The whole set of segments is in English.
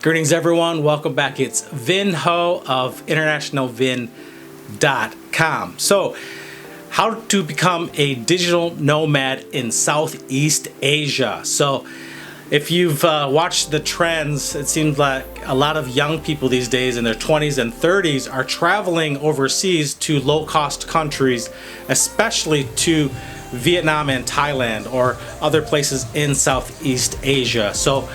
Greetings everyone, welcome back. It's Vin Ho of internationalvin.com. So, how to become a digital nomad in Southeast Asia. So, if you've watched the trends, it seems like a lot of young people these days in their 20s and 30s are traveling overseas to low-cost countries, especially to Vietnam and Thailand or other places in Southeast Asia. So,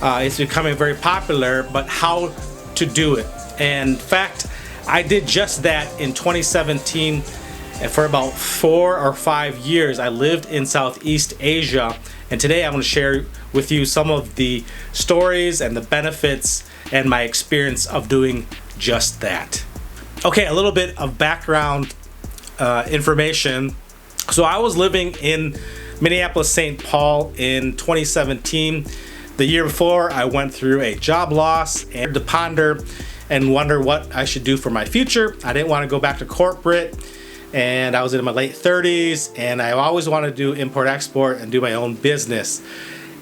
it's becoming very popular, but how to do it. And in fact, I did just that in 2017. And for about 4 or 5 years, I lived in Southeast Asia. And today I'm going to share with you some of the stories and the benefits and my experience of doing just that. Okay, a little bit of background information. So I was living in Minneapolis, St. Paul in 2017. The year before, I went through a job loss and to ponder and wonder what I should do for my future. I didn't want to go back to corporate, and I was in my late 30s, and I always wanted to do import-export and do my own business.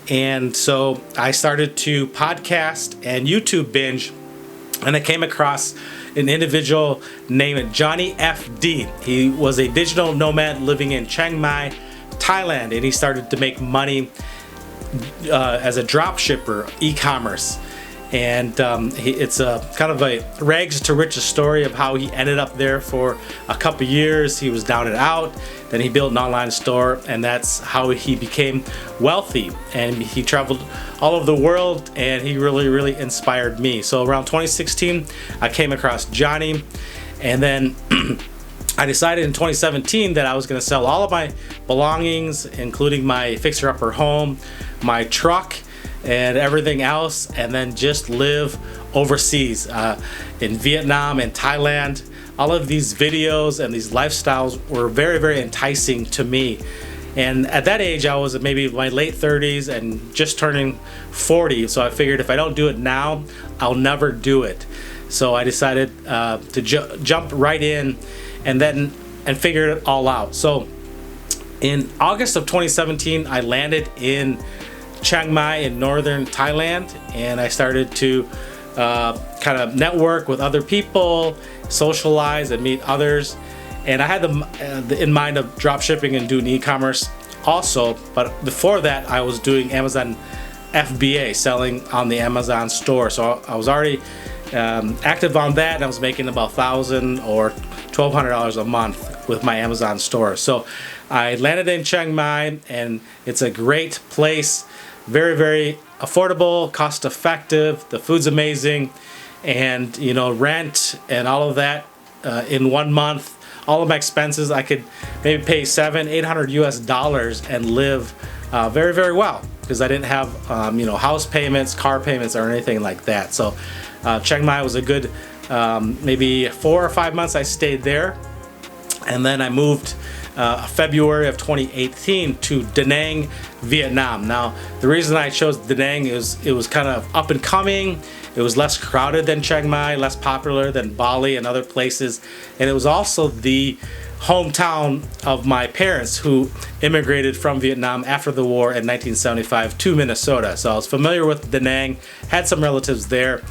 And so I started to podcast and YouTube binge, and I came across an individual named Johnny FD. He was a digital nomad living in Chiang Mai, Thailand, and he started to make money as a drop shipper, e-commerce. And it's a kind of a rags to riches story of how he ended up there for a couple years. He was down and out, then he built an online store, and that's how he became wealthy. And he traveled all over the world, and he really inspired me. So around 2016, I came across Johnny, and then I decided in 2017 that I was going to sell all of my belongings, including my fixer-upper home, my truck, and everything else, and then just live overseas in Vietnam and Thailand. All of these videos and these lifestyles were very enticing to me. And at that age, I was maybe in my late 30s and just turning 40. So I figured if I don't do it now, I'll never do it. So I decided to jump right in and figure it all out. So in August of 2017, I landed in Chiang Mai in northern Thailand, and I started to kind of network with other people, socialize and meet others. And I had in mind of drop shipping and doing e-commerce also, but before that I was doing Amazon FBA, selling on the Amazon store. So I was already active on that, and I was making about $1,000 or $1,200 a month with my Amazon store. So I landed in Chiang Mai, and it's a great place. Very affordable, cost effective. The food's amazing, and rent and all of that in 1 month. All of my expenses, I could maybe pay $700-800 US and live very well, because I didn't have house payments, car payments, or anything like that. So Chiang Mai was a good maybe 4 or 5 months I stayed there, and then I moved February of 2018 to Danang, Vietnam. Now, the reason I chose Danang is it was kind of up and coming. It was less crowded than Chiang Mai, less popular than Bali and other places. And it was also the hometown of my parents, who immigrated from Vietnam after the war in 1975 to Minnesota. So I was familiar with Danang, had some relatives there,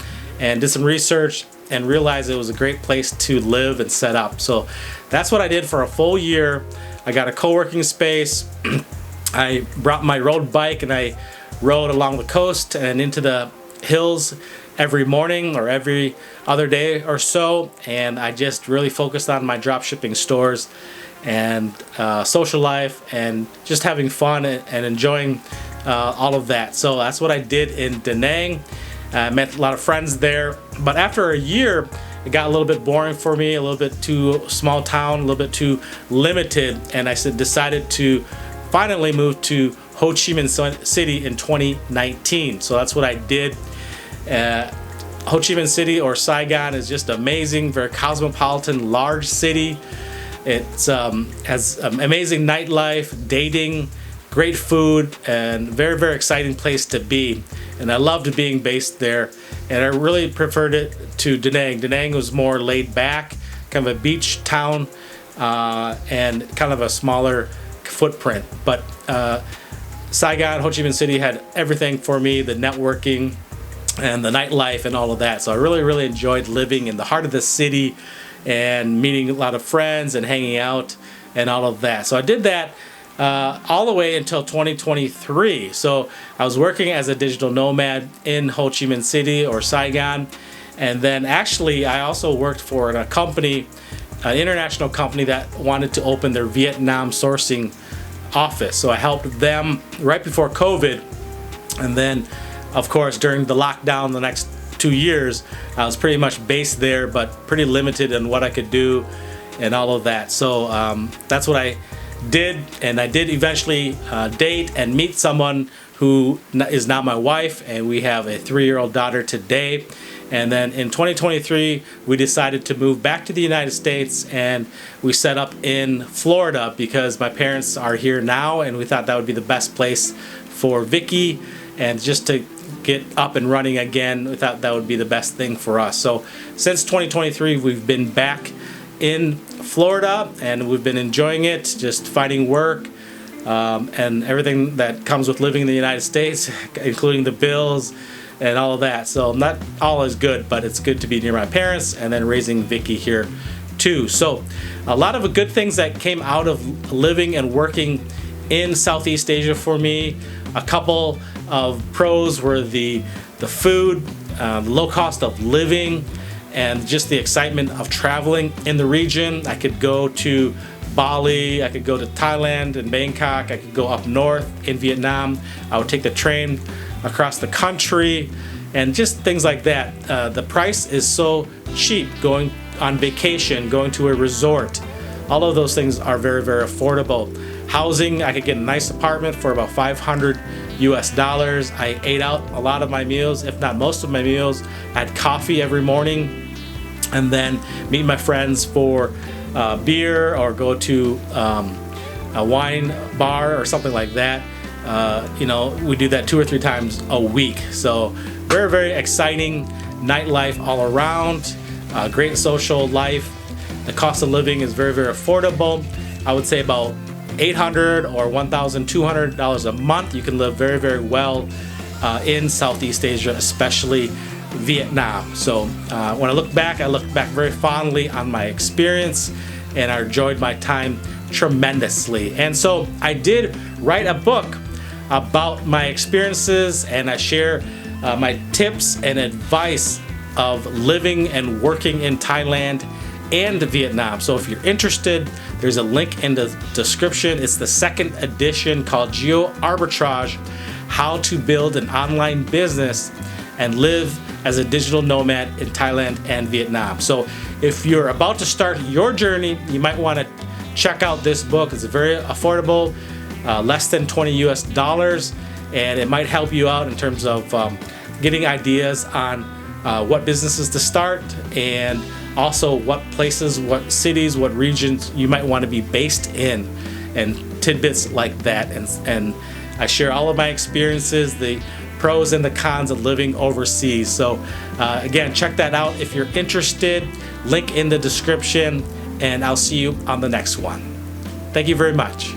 and did some research and realized it was a great place to live and set up. So that's what I did for a full year. I got a co-working space. I brought my road bike and I rode along the coast and into the hills every morning or every other day or so. And I just really focused on my drop shipping stores and social life and just having fun and enjoying all of that. So that's what I did in Danang. I met a lot of friends there, but after a year, it got a little bit boring for me, a little bit too small town, a little bit too limited, and I decided to finally move to Ho Chi Minh City in 2019. So that's what I did. Ho Chi Minh City, or Saigon, is just amazing, very cosmopolitan, large city. It has amazing nightlife, dating, great food, and very exciting place to be. And I loved being based there, and I really preferred it to Danang. Danang was more laid back, kind of a beach town, and kind of a smaller footprint. But Saigon, Ho Chi Minh City had everything for me: the networking, and the nightlife and all of that. So I really enjoyed living in the heart of the city and meeting a lot of friends and hanging out and all of that. So I did that all the way until 2023. So I was working as a digital nomad in Ho Chi Minh City or Saigon. And then actually I also worked for a company, an international company that wanted to open their Vietnam sourcing office. So I helped them right before COVID. And then of course during the lockdown the next 2 years, I was pretty much based there, but pretty limited in what I could do and all of that. So that's what I did, and I did eventually date and meet someone who is now my wife, and we have a 3-year-old daughter today. And then in 2023, we decided to move back to the United States, and we set up in Florida because my parents are here now, and we thought that would be the best place for Vicky, and just to get up and running again, we thought that would be the best thing for us. So since 2023, we've been back in Florida, and we've been enjoying it, just finding work, and everything that comes with living in the United States, including the bills and all of that. So not all is good, but it's good to be near my parents and then raising Vicky here too. So a lot of good things that came out of living and working in Southeast Asia for me. A couple of pros were the food, low cost of living, and just the excitement of traveling in the region. I could go to Bali, I could go to Thailand and Bangkok, I could go up north in Vietnam. I would take the train across the country and just things like that. The price is so cheap going on vacation, going to a resort. All of those things are very affordable. Housing, I could get a nice apartment for about $500 US. I ate out a lot of my meals, if not most of my meals. I had coffee every morning, and then meet my friends for beer or go to a wine bar or something like that. We do that 2 or 3 times a week. So very exciting nightlife all around. Great social life. The cost of living is very affordable. I would say about $800 or $1,200 a month. You can live very well in Southeast Asia, especially Vietnam. So when I look back very fondly on my experience, and I enjoyed my time tremendously. And so I did write a book about my experiences, and I share my tips and advice of living and working in Thailand and Vietnam. So if you're interested, there's a link in the description. It's the 2nd edition called Geoabritrage: How to Build an Online Business and Live as a Digital Nomad in Thailand and Vietnam. So if you're about to start your journey, you might want to check out this book. It's very affordable, less than $20 US, and it might help you out in terms of getting ideas on what businesses to start, and also what places, what cities, what regions you might want to be based in, and tidbits like that. And I share all of my experiences, the pros and the cons of living overseas. So again, check that out if you're interested. Link in the description, and I'll see you on the next one. Thank you very much.